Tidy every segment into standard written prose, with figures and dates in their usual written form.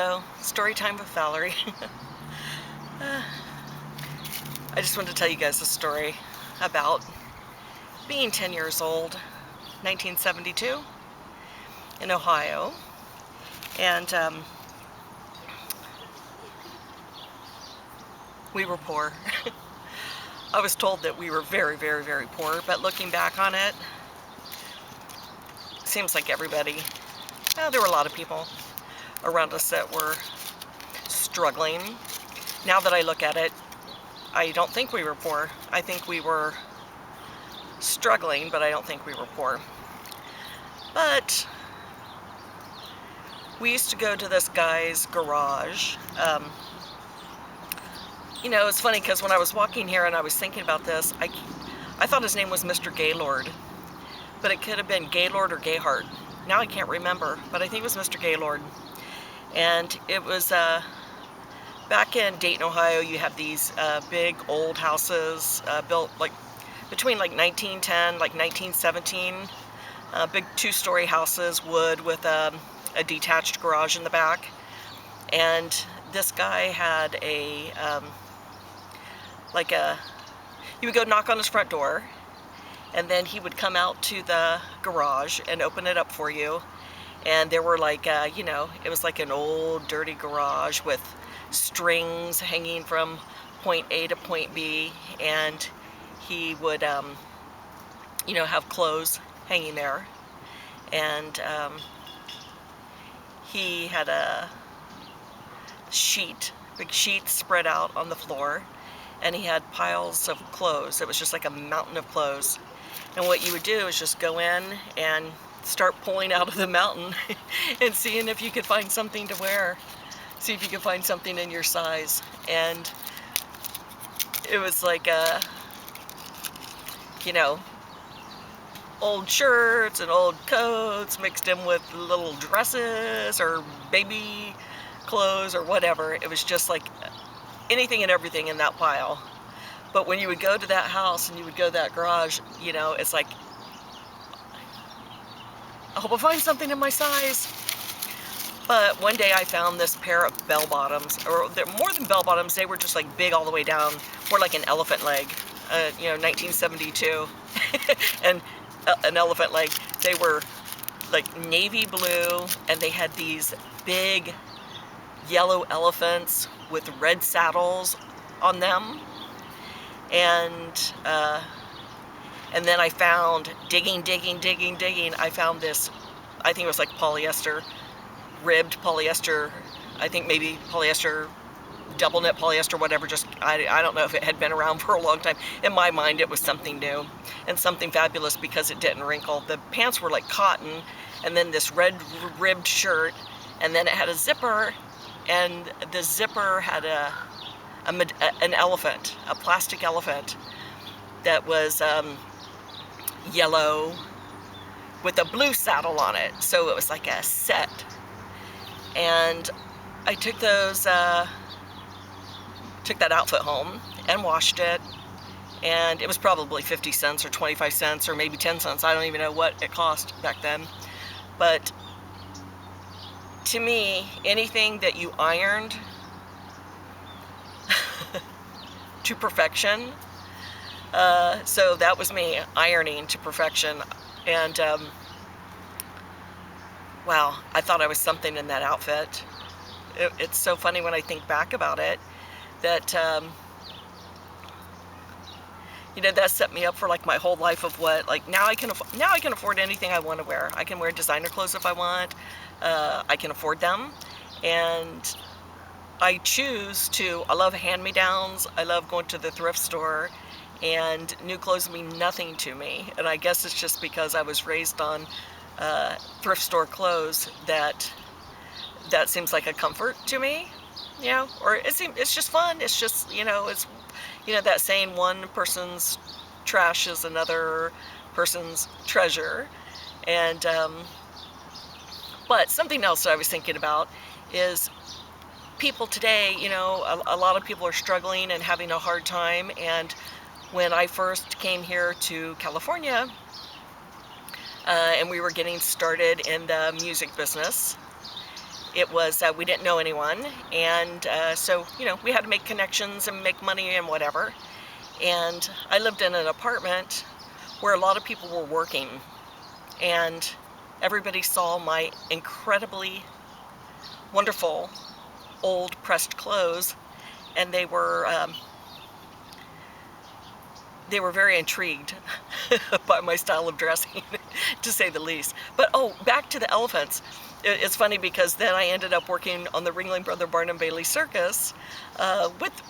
Hello, story time with Valerie. uh, I just wanted to tell you guys a story about being 10 years old, 1972, in Ohio. And we were poor. I was told that we were very, very, very poor, but looking back on it, seems like everybody, there were a lot of people around us that were struggling. Now that I look at it, I don't think we were poor. I think we were struggling, but I don't think we were poor. But we used to go to this guy's garage. It's funny because when I was walking here and I was thinking about this, I thought his name was Mr. Gaylord, but it could have been Gaylord or Gayhart. Now I can't remember, but I think it was Mr. Gaylord. And it was back in Dayton, Ohio. You have these big old houses built like between like 1910, like 1917. Big two-story houses, wood with a detached garage in the back. And this guy had he would go knock on his front door, and then he would come out to the garage and open it up for you. And there were it was like an old dirty garage with strings hanging from point A to point B, and he would have clothes hanging there, and he had a big sheet spread out on the floor, and he had piles of clothes. It was just like a mountain of clothes. And what you would do is just go in and start pulling out of the mountain and seeing if you could find something to wear. See if you could find something in your size. And it was like old shirts and old coats mixed in with little dresses or baby clothes or whatever. It was just like anything and everything in that pile. But when you would go to that house and you would go to that garage, it's like, I hope I find something in my size. But one day I found this pair of bell bottoms, or they're more than bell bottoms, they were just like big all the way down, more like an elephant leg, 1972, and an elephant leg. They were like navy blue, and they had these big yellow elephants with red saddles on them. And then I found, digging, I found this, I think it was like polyester, ribbed polyester, I think maybe polyester, double knit polyester, whatever, I don't know if it had been around for a long time. In my mind, it was something new and something fabulous because it didn't wrinkle. The pants were like cotton, and then this red ribbed shirt, and then it had a zipper, and the zipper had an elephant, a plastic elephant that was yellow with a blue saddle on it. So it was like a set. And I took that outfit home and washed it, and it was probably 50 cents or 25 cents or maybe 10 cents. I don't even know what it cost back then. But to me, anything that you ironed to perfection, so that was me, ironing to perfection. And wow, I thought I was something in that outfit. It's so funny when I think back about it, that that set me up for like my whole life of what, like now I can afford anything I want to wear. I can wear designer clothes if I want. I can afford them, and I love hand-me-downs. I love going to the thrift store, and new clothes mean nothing to me. And I guess it's just because I was raised on thrift store clothes that seems like a comfort to me, or it's just fun. It's just, it's, that saying, one person's trash is another person's treasure. And, but something else that I was thinking about is people today, a lot of people are struggling and having a hard time. And when I first came here to California, and we were getting started in the music business, it was, we didn't know anyone, and so, you know, we had to make connections and make money and whatever. And I lived in an apartment where a lot of people were working, and everybody saw my incredibly wonderful old pressed clothes, and they were very intrigued by my style of dressing, to say the least. But oh, back to the elephants. It's funny because then I ended up working on the Ringling Brother Barnum Bailey Circus with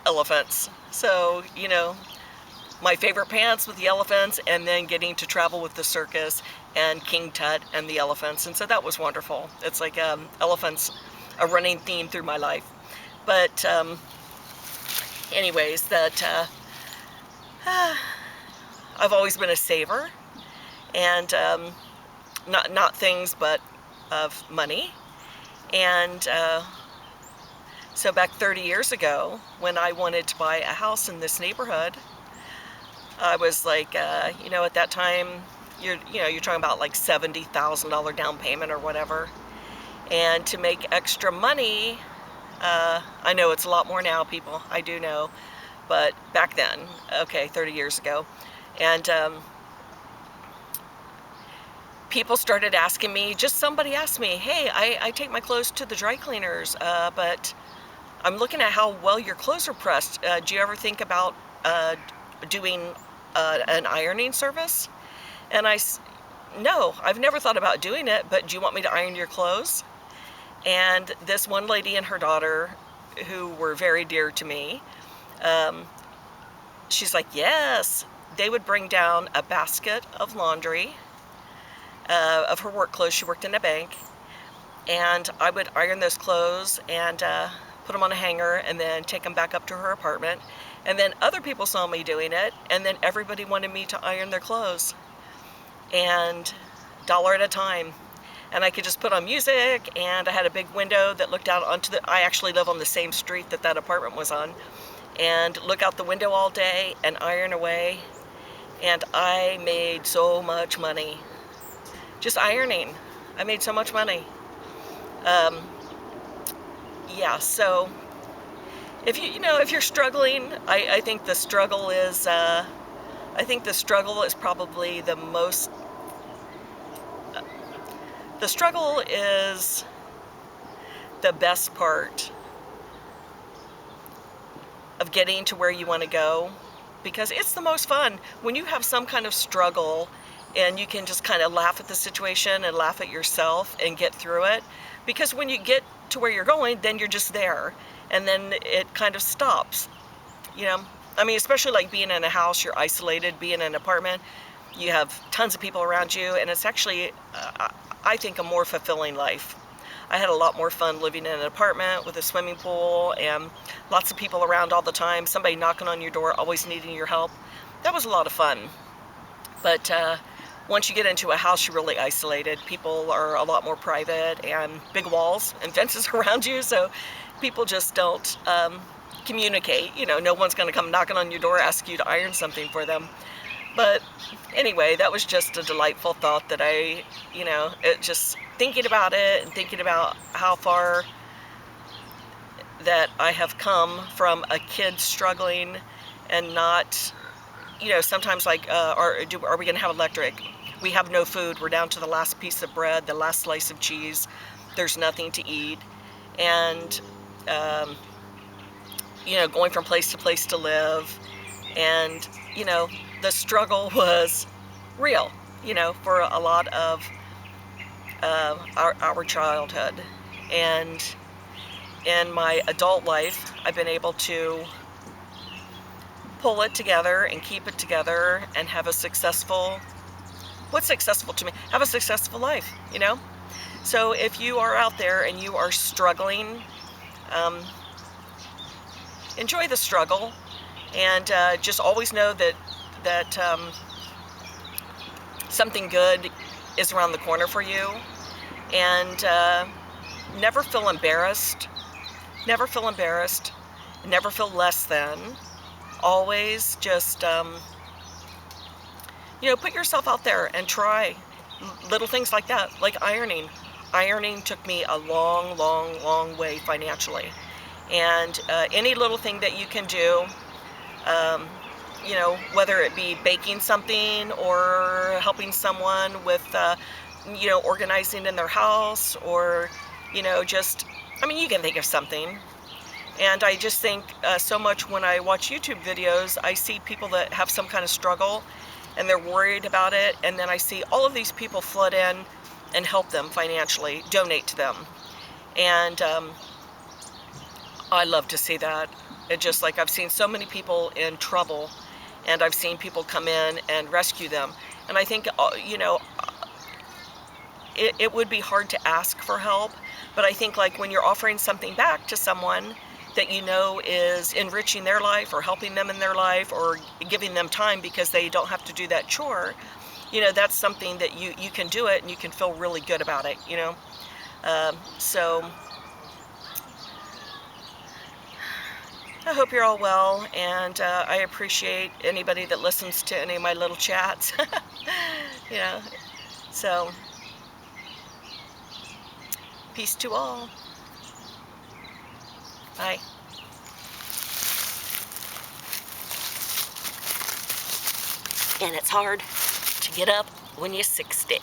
elephants. So, you know, my favorite pants with the elephants, and then getting to travel with the circus and King Tut and the elephants. And so that was wonderful. It's like elephants, a running theme through my life. But anyways, that I've always been a saver, and not things, but of money. And so back 30 years ago, when I wanted to buy a house in this neighborhood, I was like, you know, at that time, you're talking about like $70,000 down payment or whatever. And to make extra money, I know it's a lot more now, people, I do know, but back then, okay, 30 years ago, and people started asking me, just somebody asked me, hey, I take my clothes to the dry cleaners, but I'm looking at how well your clothes are pressed. Do you ever think about doing an ironing service? And no, I've never thought about doing it, but do you want me to iron your clothes? And this one lady and her daughter, who were very dear to me, she's like, yes. They would bring down a basket of laundry, of her work clothes. She worked in a bank, and I would iron those clothes and put them on a hanger and then take them back up to her apartment. And then other people saw me doing it, and then everybody wanted me to iron their clothes, and $1 at a time. And I could just put on music, and I had a big window that looked out onto I actually live on the same street that apartment was on, and look out the window all day and iron away. And I made so much money just ironing. I made so much money. Yeah, so if if you're struggling, I think the struggle is probably the most. The struggle is the best part of getting to where you want to go, because it's the most fun when you have some kind of struggle and you can just kind of laugh at the situation and laugh at yourself and get through it. Because when you get to where you're going, then you're just there, and then it kind of stops. You know, I mean, especially like being in a house, you're isolated. Being in an apartment, you have tons of people around you, and it's actually, I think, a more fulfilling life. I had a lot more fun living in an apartment with a swimming pool and lots of people around all the time, somebody knocking on your door, always needing your help. That was a lot of fun. But once you get into a house, you're really isolated. People are a lot more private, and big walls and fences around you, so people just don't communicate. You know, no one's going to come knocking on your door, ask you to iron something for them. But anyway, that was just a delightful thought that just thinking about it and thinking about how far that I have come from a kid struggling and not, sometimes like, are we going to have electric? We have no food. We're down to the last piece of bread, the last slice of cheese. There's nothing to eat. And, going from place to place to live. And, the struggle was real, for a lot of our childhood. And in my adult life, I've been able to pull it together and keep it together and have a successful, what's successful to me? Have a successful life, So if you are out there and you are struggling, enjoy the struggle, and just always know that something good is around the corner for you, and never feel embarrassed. Never feel embarrassed. Never feel less than. Always just, put yourself out there and try little things like that, like ironing ironing took me a long, long, long way financially. And any little thing that you can do, um, you know, whether it be baking something or helping someone with, you know, organizing in their house, or, you know, just, I mean, you can think of something. And I just think so much when I watch YouTube videos, I see people that have some kind of struggle and they're worried about it. And then I see all of these people flood in and help them financially, donate to them. And I love to see that. It just, like, I've seen so many people in trouble, and I've seen people come in and rescue them. And I think, you know, it would be hard to ask for help, but I think, like, when you're offering something back to someone that you know is enriching their life or helping them in their life or giving them time because they don't have to do that chore, you know, that's something that you can do it and you can feel really good about it, you know. So I hope you're all well, and I appreciate anybody that listens to any of my little chats. You know, so peace to all. Bye. And it's hard to get up when you're 60.